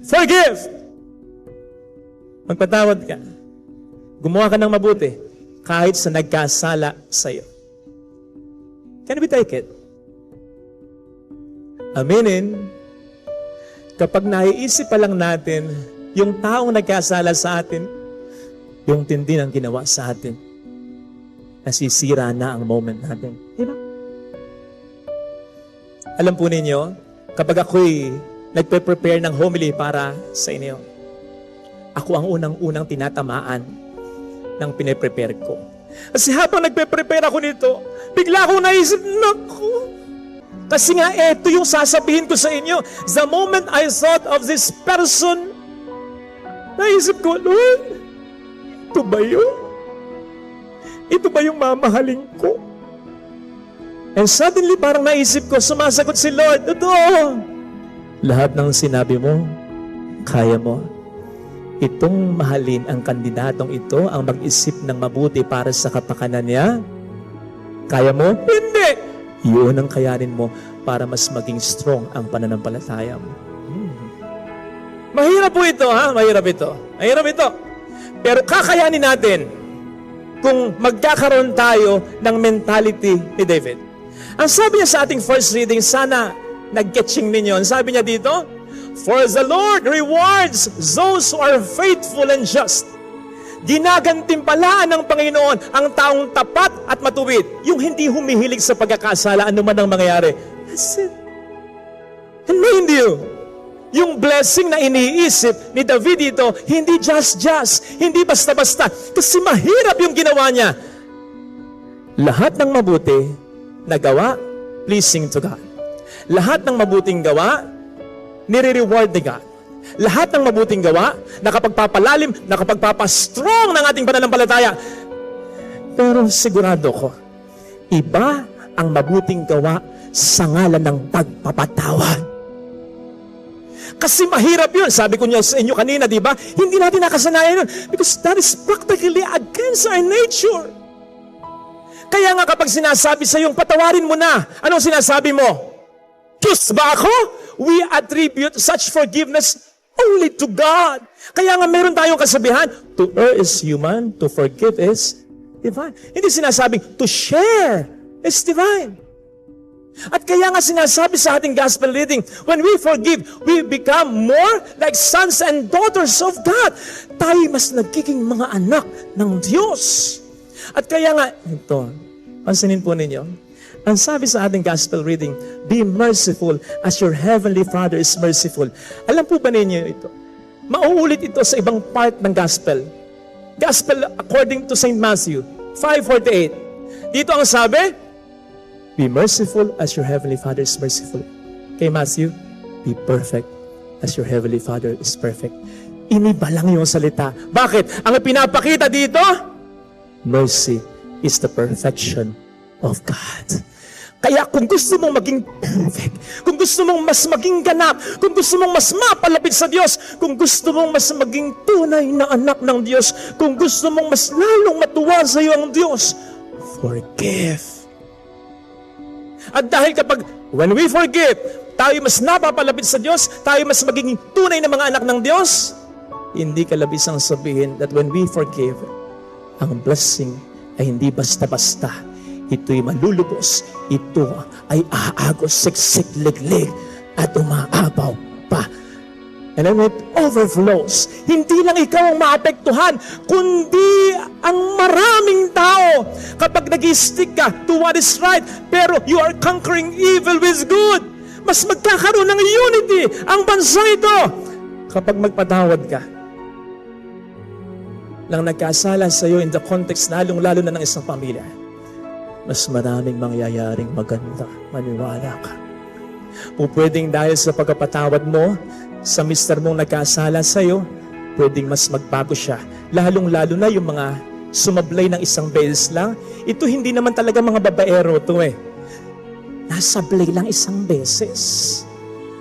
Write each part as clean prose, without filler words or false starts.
Forgive! Magpatawad ka. Gumawa ka ng mabuti kahit sa nagkasala sa'yo. Can we take it? Aminin, kapag naiisip pa lang natin yung taong nagkasala sa atin, yung tindi ng ginawa sa atin, nasisira na ang moment natin. Diba? Alam po ninyo, kapag ako'y nagpe-prepare ng homily para sa inyo, ako ang unang-unang tinatamaan ng piniprepare ko. Kasi habang nagpe-prepare ako nito, bigla akong naisip, naku! Kasi nga, eto yung sasabihin ko sa inyo. The moment I thought of this person, naisip ko, Lord, ito ba yun? Ito ba yung mamahalin ko? And suddenly, parang naisip ko, sumasagot si Lord, totoo. Lahat ng sinabi mo, kaya mo. Itong mahalin ang kandidatong ito ang mag-isip ng mabuti para sa kapakanan niya. Kaya mo? Hindi! Yun ang kayanin mo para mas maging strong ang pananampalataya mo. Mahirap po ito, ha? Mahirap ito. Mahirap ito. Pero kakayanin natin kung magkakaroon tayo ng mentality ni David. Ang sabi niya sa ating first reading, sana nag-catching ninyo. Ang sabi niya dito, for the Lord rewards those who are faithful and just. Ginagantimpalaan ng Panginoon ang taong tapat at matuwid, yung hindi humihilig sa pagkakasala anuman ang mangyayari. That's it. And mind you, yung blessing na iniisip ni David dito, hindi just, hindi basta-basta, kasi mahirap yung ginawa niya. Lahat ng mabuti na gawa, pleasing to God. Lahat ng mabuting gawa, nire-reward ni God. Lahat ng mabuting gawa, nakapagpapalalim, nakapagpapastrong ng ating pananampalataya. Pero sigurado ko, iba ang mabuting gawa sa ngalan ng pagpapatawad. Kasi mahirap yun. Sabi ko niya sa inyo kanina, di ba? Hindi natin nakasanayan yun. Because that is practically against our nature. Kaya nga kapag sinasabi sa iyong, patawarin mo na, anong sinasabi mo? Diyos ba ako? We attribute such forgiveness only to God. Kaya nga meron tayong kasabihan, to err is human, to forgive is divine. Hindi sinasabing, to share is divine. At kaya nga sinasabi sa ating gospel reading, when we forgive, we become more like sons and daughters of God. Tayo mas nagiging mga anak ng Diyos. At kaya nga, ito, pansinin po ninyo, ang sabi sa ating gospel reading, be merciful as your heavenly Father is merciful. Alam po ba ninyo ito? Mauulit ito sa ibang part ng gospel. Gospel according to St. Matthew 5:48. Dito ang sabi, be merciful as your heavenly Father is merciful. Kay Matthew, be perfect as your heavenly Father is perfect. Iniba lang yung salita. Bakit? Ang pinapakita dito, mercy is the perfection of God. Kaya kung gusto mong maging perfect, kung gusto mong mas maging ganap, kung gusto mong mas mapalapit sa Diyos, kung gusto mong mas maging tunay na anak ng Diyos, kung gusto mong mas lalong matuwa sa iyo ang Diyos, forgive. At dahil kapag when we forgive, tayo mas napapalapit sa Diyos, tayo mas magiging tunay na mga anak ng Diyos, hindi kalabisang sabihin that when we forgive, ang blessing ay hindi basta-basta. Ito'y malulubos, ito ay aagos, siksik, liglig, at umaapaw pa. And then it overflows. Hindi lang ikaw ang maapektuhan, kundi ang maraming tao. Kapag nag-stick ka to what is right, pero you are conquering evil with good, mas magkakaroon ng unity ang bansang ito. Kapag magpatawad ka, lang nagkasala sa iyo in the context lalong-lalo na ng isang pamilya, mas maraming mangyayaring maganda. Maniwala ka. O pwedeng dahil sa pagkapatawad mo sa mister mong nagkasala sa iyo, pwedeng mas magbago siya. Lalong-lalo na yung mga sumablay ng isang beses lang. Ito hindi naman talaga mga babaero to eh. Nasablay lang isang beses.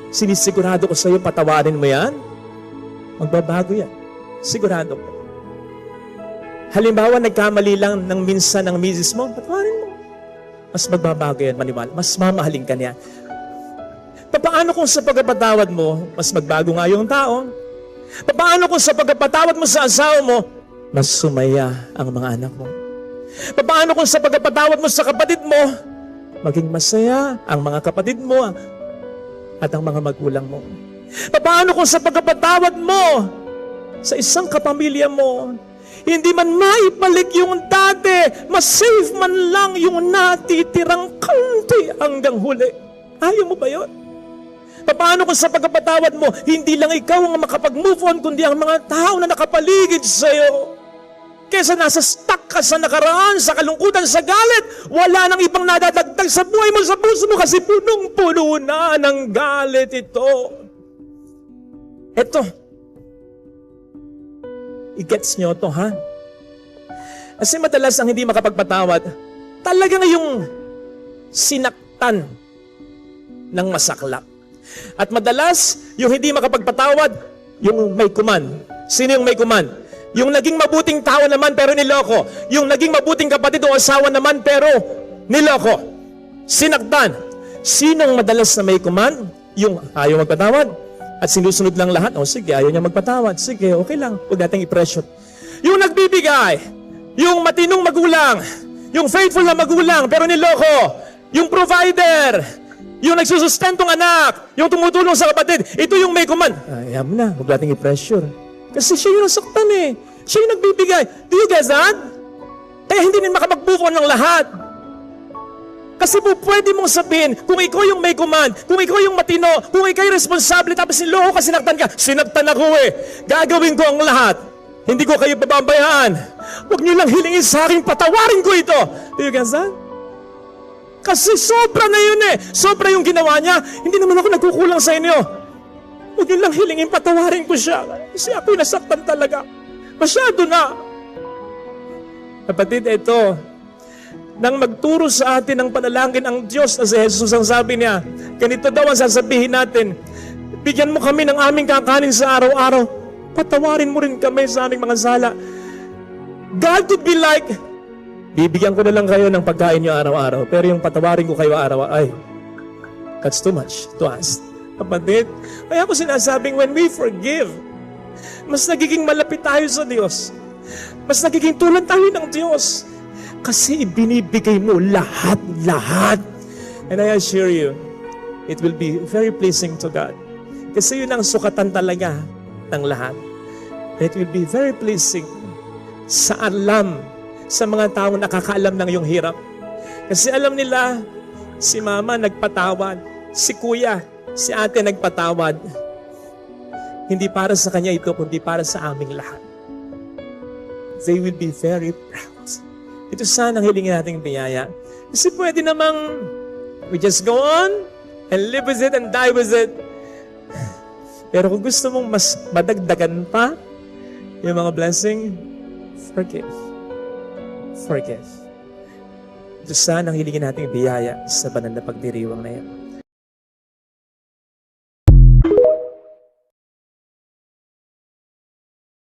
Sinisigurado ko sa iyo, patawarin mo yan, magbabago yan. Sigurado ko. Halimbawa, nagkamali lang ng minsan ng misis mo, patawarin mo. Mas magbabago yan, maniwala. Mas mamahalin ka niya. Paano kung sa pagpapatawad mo, mas magbago nga yung tao? Paano kung sa pagpapatawad mo sa asawa mo, mas sumaya ang mga anak mo? Paano kung sa pagpapatawad mo sa kapatid mo, maging masaya ang mga kapatid mo at ang mga magulang mo? Paano kung sa pagpapatawad mo sa isang kapamilya mo, hindi man maibalik yung dati, mas-save man lang yung natitirang kaunti hanggang huli? Ayaw mo ba yun? Paano kung sa pagpapatawad mo, hindi lang ikaw ang makapag-move on, kundi ang mga tao na nakapaligid sa'yo? Kesa nasa stuck ka sa nakaraan, sa kalungkutan, sa galit, wala nang ibang nadadagdag sa buhay mo, sa puso mo, kasi punong-puno na ng galit ito. Eto, i-gets nyo to, ha? Kasi madalas ang hindi makapagpatawad, talagang yung sinaktan ng masaklap. At madalas, yung hindi makapagpatawad, yung may kuman. Sino yung may kuman? Yung naging mabuting tao naman pero niloko. Yung naging mabuting kapatid o asawa naman pero niloko. Sinaktan. Sinong madalas na may kuman? Yung ayaw magpatawad. At sinusunod lang lahat. O sige, ayaw niya magpatawad. Sige, okay lang. Huwag natin i-pressure. Yung nagbibigay. Yung matinong magulang. Yung faithful na magulang pero niloko. Yung provider. Yung nagsusustentong anak, yung tumutulong sa kapatid, ito yung may kuman. Ayaw mo na, huwag nating i-pressure. Kasi siya yung nasaktan eh. Siya yung nagbibigay. Do you guys that? Kaya hindi rin makapag-move on ng lahat. Kasi po pwede mong sabihin, kung ikaw yung may command, kung ikaw yung matino, kung ikaw yung responsable, tapos niloko ka, sinaktan ka, sinaktan ako eh. Gagawin ko ang lahat. Hindi ko kayo pababayaan. Huwag niyo lang hilingin sa akin, patawarin ko ito. Do you guys that? Kasi sobra na yun eh. Sobra yung ginawa niya. Hindi naman ako nagkukulang sa inyo. Huwag niyo lang hilingin, patawarin ko siya. Kasi ako'y nasaktan talaga. Masyado na. Kapatid, ito, nang magturo sa atin ng panalangin ang Diyos na si Jesus, ang sabi niya, ganito daw ang sasabihin natin, bigyan mo kami ng aming kakanin sa araw-araw. Patawarin mo rin kami sa aming mga sala. God would be like, bibigyan ko na lang kayo ng pagkain nyo araw-araw, pero yung patawarin ko kayo araw-araw, ay, that's too much to ask. Kapatid, kaya ko sinasabing when we forgive, mas nagiging malapit tayo sa Diyos. Mas nagiging tulad tayo ng Diyos. Kasi ibinibigay mo lahat-lahat. And I assure you, it will be very pleasing to God. Kasi yun ang sukatan talaga ng lahat. It will be very pleasing sa alam sa mga taong nakakaalam ng iyong hirap. Kasi alam nila, si mama nagpatawad, si kuya, si ate nagpatawad. Hindi para sa kanya ito, kundi para sa aming lahat. They will be very proud. Ito sana ang hilingin nating biyaya. Kasi pwede namang we just go on and live with it and die with it. Pero kung gusto mong mas madagdagan pa yung mga blessing, forgive. Forgive. Ito sana ang hilingin nating biyaya sa banal na pagdiriwang na yan.